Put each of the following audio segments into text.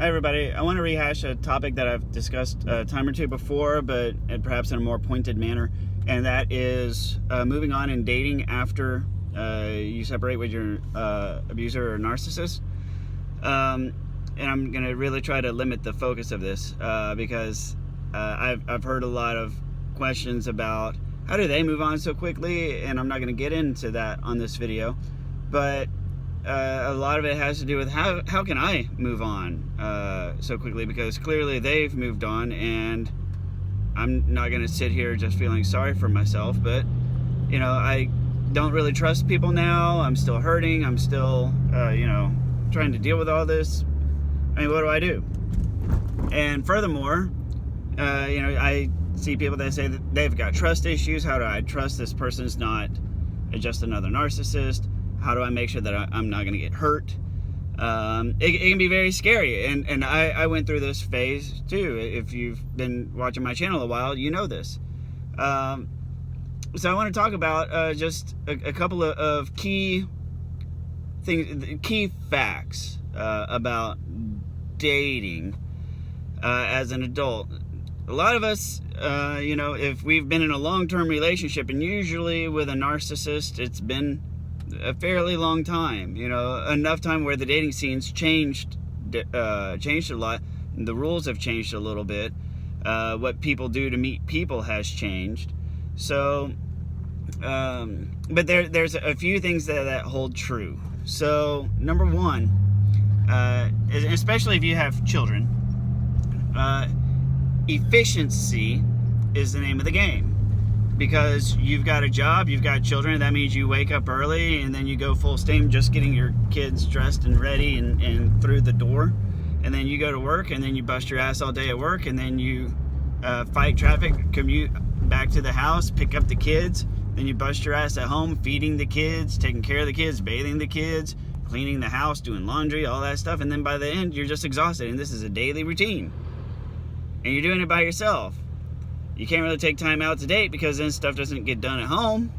Hi everybody, I want to rehash a topic that I've discussed a time or two before, but perhaps in a more pointed manner, and that is moving on and dating after you separate with your abuser or narcissist. And I'm going to really try to limit the focus of this because I've heard a lot of questions about how do they move on so quickly, and I'm not going to get into that on this video, but a lot of it has to do with how can I move on so quickly, because clearly they've moved on, and I'm not going to sit here just feeling sorry for myself. But you know, I don't really trust people now. I'm still hurting. I'm still trying to deal with all this. I mean, what do I do? And furthermore, I see people that say that they've got trust issues. How do I trust this person's not just another narcissist? How do I make sure that I'm not going to get hurt? It can be very scary, and I went through this phase too. If you've been watching my channel a while, you know this. So I want to talk about just a couple of key things, key facts about dating as an adult. A lot of us, if we've been in a long-term relationship, and usually with a narcissist, it's been a fairly long time, enough time where the dating scene's changed a lot. The rules have changed a little bit. What people do to meet people has changed. So, but there's a few things that hold true. So, number one, especially if you have children, efficiency is the name of the game. Because you've got a job, you've got children, that means you wake up early and then you go full steam just getting your kids dressed and ready and through the door. And then you go to work, and then you bust your ass all day at work, and then you fight traffic, commute back to the house, pick up the kids, then you bust your ass at home feeding the kids, taking care of the kids, bathing the kids, cleaning the house, doing laundry, all that stuff. And then by the end, you're just exhausted, and this is a daily routine. And you're doing it by yourself. You can't really take time out to date because then stuff doesn't get done at home.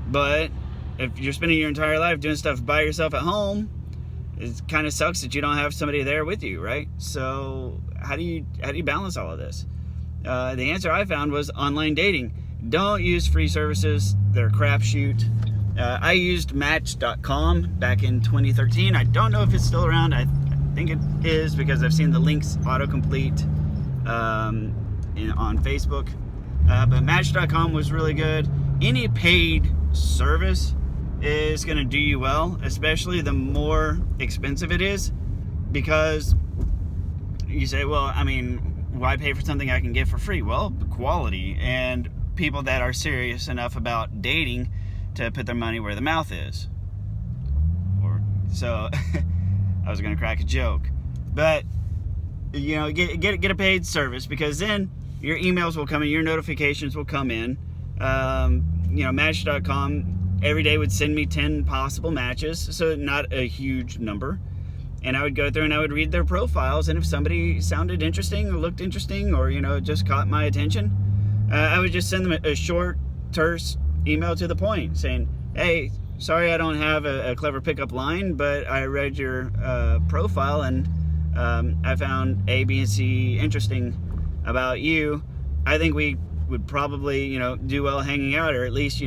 But if you're spending your entire life doing stuff by yourself at home, it kind of sucks that you don't have somebody there with you, right? So how do you balance all of this? The answer I found was online dating. Don't use free services. They're a crapshoot. I used Match.com back in 2013. I don't know if it's still around. I think it is, because I've seen the links autocomplete on Facebook, but Match.com was really good. Any paid service is going to do you well, especially the more expensive it is, because you say, well, I mean, why pay for something I can get for free? Well, quality, and people that are serious enough about dating to put their money where the mouth is. So I was going to crack a joke, but get a paid service, because then your emails will come in, your notifications will come in. Match.com every day would send me 10 possible matches, so not a huge number. And I would go through and I would read their profiles, and if somebody sounded interesting or looked interesting or, just caught my attention, I would just send them a short, terse email to the point saying, hey, sorry I don't have a clever pickup line, but I read your profile, and I found A, B, and C interesting about you. I think we would probably, do well hanging out, or at least,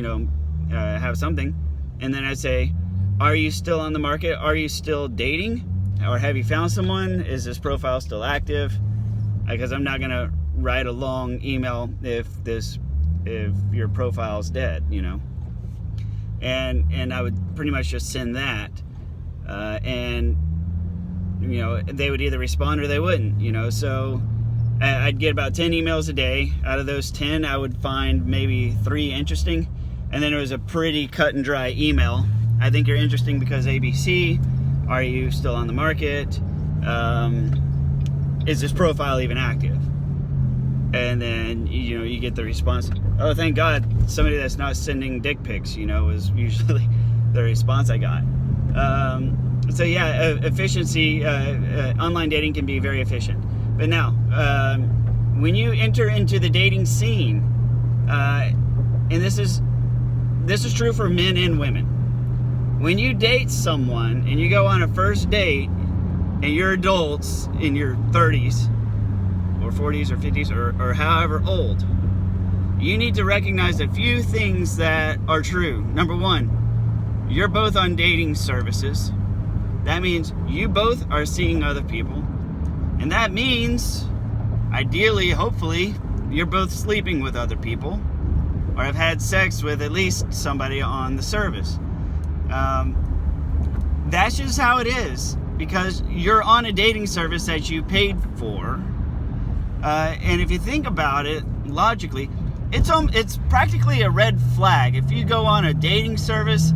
have something. And then I'd say, are you still on the market? Are you still dating? Or have you found someone? Is this profile still active? Because I'm not going to write a long email if your profile's dead, And I would pretty much just send that. And they would either respond or they wouldn't, so I'd get about 10 emails a day. Out of those 10, I would find maybe 3 interesting, and then it was a pretty cut and dry email. I think you're interesting because ABC. Are you still on the market? Is this profile even active? And then you get the response, oh, thank God, somebody that's not sending dick pics, was usually the response I got. So yeah, efficiency, online dating can be very efficient. But now, when you enter into the dating scene, and this is true for men and women, when you date someone and you go on a first date, and you're adults in your 30s or 40s or 50s or however old, you need to recognize a few things that are true. Number one, you're both on dating services. That means you both are seeing other people. And that means, ideally, hopefully, you're both sleeping with other people or have had sex with at least somebody on the service. That's just how it is, because you're on a dating service that you paid for. And if you think about it logically, it's practically a red flag. If you go on a dating service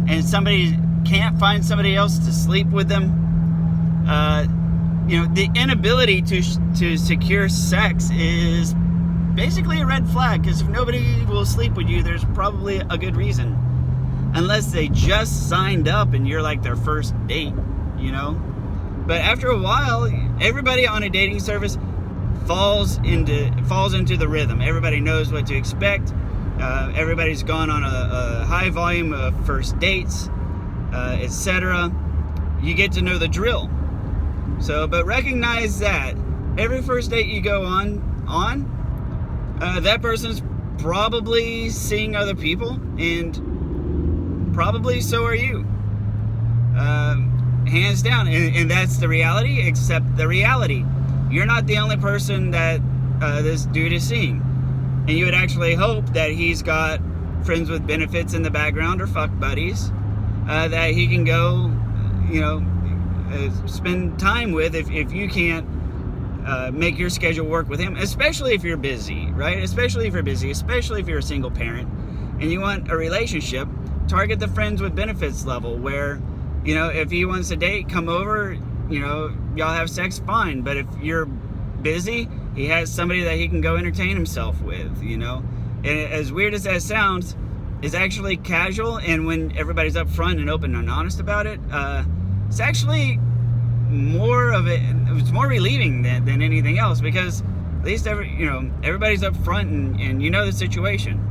and somebody can't find somebody else to sleep with them, the inability to secure sex is basically a red flag, because if nobody will sleep with you, there's probably a good reason. Unless they just signed up and you're like their first date, But after a while, everybody on a dating service falls into the rhythm. Everybody knows what to expect. Everybody's gone on a high volume of first dates, etc. You get to know the drill. But recognize that every first date you go on, that person's probably seeing other people, and probably so are you. Hands down. And that's the reality. Accept the reality. You're not the only person that this dude is seeing. And you would actually hope that he's got friends with benefits in the background or fuck buddies that he can go, spend time with if you can't make your schedule work with him, especially if you're busy, right? Especially if you're a single parent and you want a relationship. Target the friends with benefits level where, if he wants to date, come over, y'all have sex, fine. But if you're busy, he has somebody that he can go entertain himself with, And as weird as that sounds, it's actually casual. And when everybody's up front and open and honest about it, it's actually it's more relieving than anything else, because at least everybody's up front and the situation.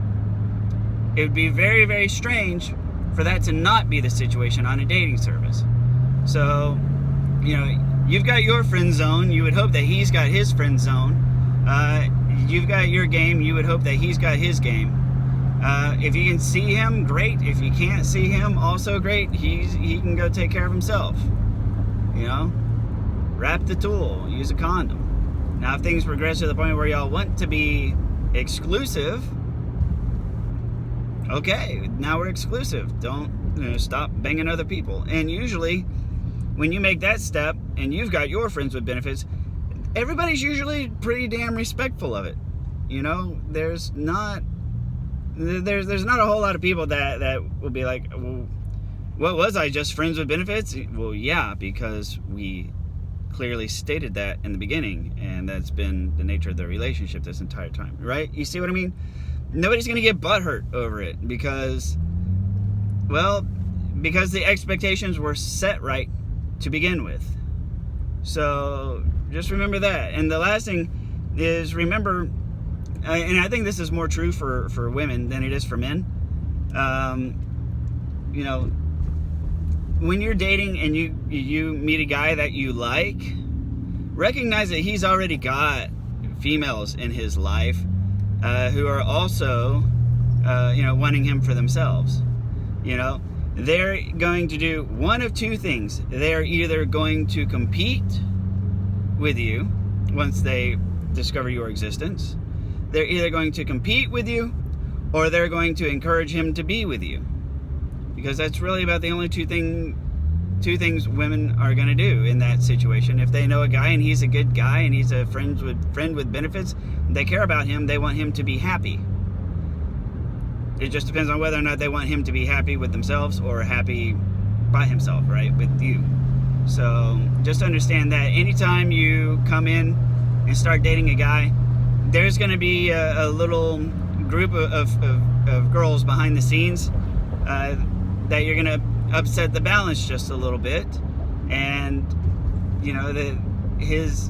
It would be very, very strange for that to not be the situation on a dating service. So, you've got your friend zone. You would hope that he's got his friend zone. You've got your game. You would hope that he's got his game. If you can see him, great. If you can't see him, also great. He can go take care of himself. Wrap the tool. Use a condom. Now, if things progress to the point where y'all want to be exclusive, okay, now we're exclusive. Don't stop banging other people. And usually, when you make that step and you've got your friends with benefits, everybody's usually pretty damn respectful of it. There's not a whole lot of people that will be like, well, what was I, just friends with benefits? Well, yeah, because we clearly stated that in the beginning, and that's been the nature of the relationship this entire time, right? You see what I mean? Nobody's going to get butthurt over it because the expectations were set right to begin with. So just remember that. And the last thing is, remember, and I think this is more true for women than it is for men. When you're dating and you meet a guy that you like, recognize that he's already got females in his life who are also, wanting him for themselves. They're going to do one of two things. They're either going to compete with you once they discover your existence. They're either going to compete with you, or they're going to encourage him to be with you. Because that's really about the only two things women are going to do in that situation. If they know a guy and he's a good guy and he's a friend with benefits, they care about him, they want him to be happy. It just depends on whether or not they want him to be happy with themselves or happy by himself, right, with you. So just understand that anytime you come in and start dating a guy, there's going to be a little group of girls behind the scenes that you're going to upset the balance just a little bit. And his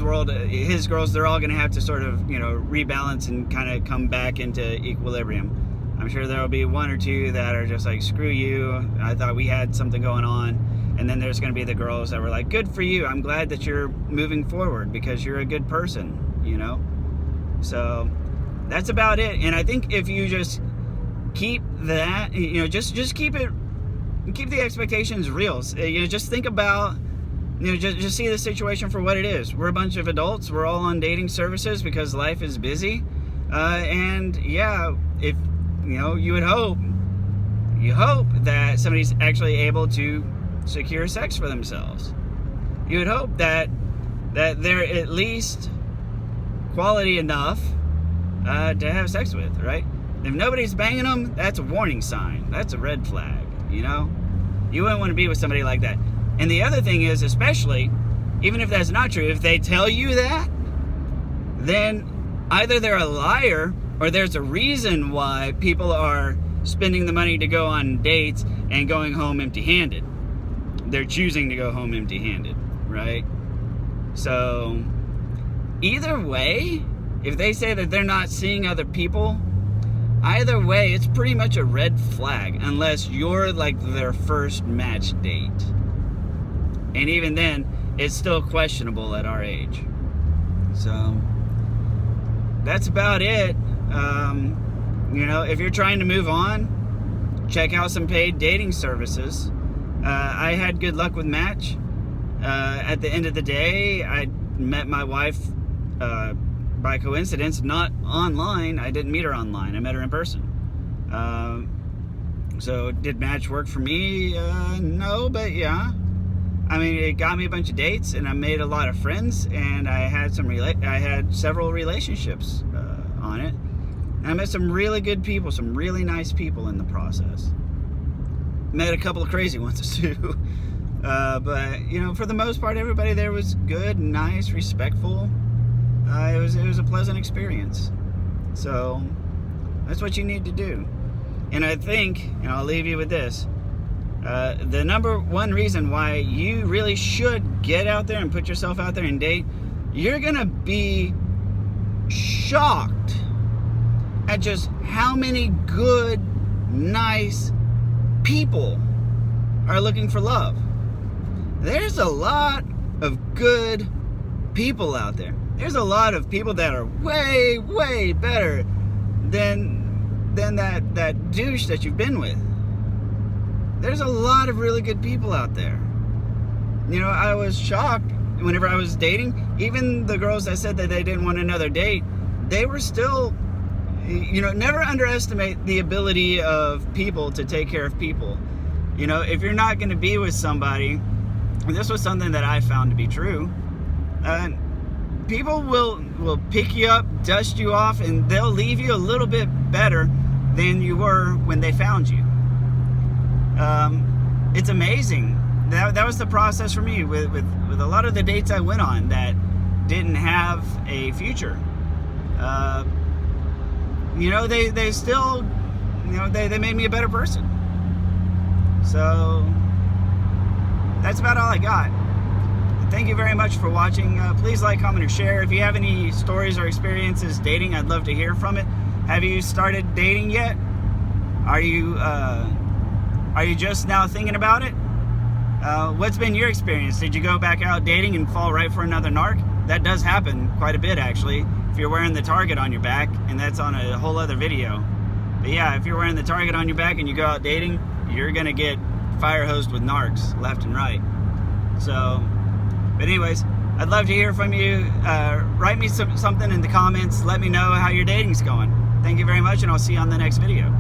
world, his girls, they're all going to have to sort of rebalance and kind of come back into equilibrium. I'm sure there'll be one or two that are just like, screw you, I thought we had something going on, And then there's going to be the girls that were like, good for you, I'm glad that you're moving forward because you're a good person, you know? So that's about it. And I think if you just keep that, you know, just keep the expectations real. You know, just think about, you know, just see the situation for what it is. We're a bunch of adults. We're all on dating services because life is busy. And yeah, if, you know, you hope that somebody's actually able to secure sex for themselves. You would hope that they're at least quality enough to have sex with, right? If nobody's banging them, that's a warning sign. That's a red flag, you know? You wouldn't want to be with somebody like that. And the other thing is, especially, even if that's not true, if they tell you that, then either they're a liar or there's a reason why people are spending the money to go on dates and going home empty-handed. They're choosing to go home empty-handed, right? So either way, if they say that they're not seeing other people, either way, it's pretty much a red flag unless you're like their first match date. And even then, it's still questionable at our age. So that's about it. You know, if you're trying to move on, check out some paid dating services. I had good luck with Match. At the end of the day, I met my wife by coincidence, not online. I didn't meet her online. I met her in person. So did Match work for me? No, but yeah. I mean, it got me a bunch of dates, and I made a lot of friends, and I had several relationships on it. And I met some really good people, some really nice people in the process. Met a couple of crazy ones too. But you know, for the most part, everybody there was good, nice, respectful. It was a pleasant experience. So that's what you need to do. And I think, and I'll leave you with this, the number one reason why you really should get out there and put yourself out there and date, you're gonna be shocked at just how many good, nice people are looking for love. There's a lot of good people out there. There's a lot of people that are way, way better than that douche that you've been with. There's a lot of really good people out there. You know, I was shocked whenever I was dating. Even the girls that said that they didn't want another date, they were still, you know, never underestimate the ability of people to take care of people. You know, if you're not going to be with somebody, and this was something that I found to be true, people will pick you up, dust you off, and they'll leave you a little bit better than you were when they found you. It's amazing. That was the process for me with a lot of the dates I went on that didn't have a future. You know, they still, you know, they made me a better person. So that's about all I got. Thank you very much for watching. Please like, comment, or share. If you have any stories or experiences dating, I'd love to hear from it. Have you started dating yet? Are you just now thinking about it? What's been your experience? Did you go back out dating and fall right for another narc? That does happen quite a bit, actually, if you're wearing the target on your back, and that's on a whole other video. But yeah, if you're wearing the target on your back and you go out dating, you're gonna get fire hosed with narcs left and right. So, but anyways, I'd love to hear from you. Write me something in the comments. Let me know how your dating's going. Thank you very much, and I'll see you on the next video.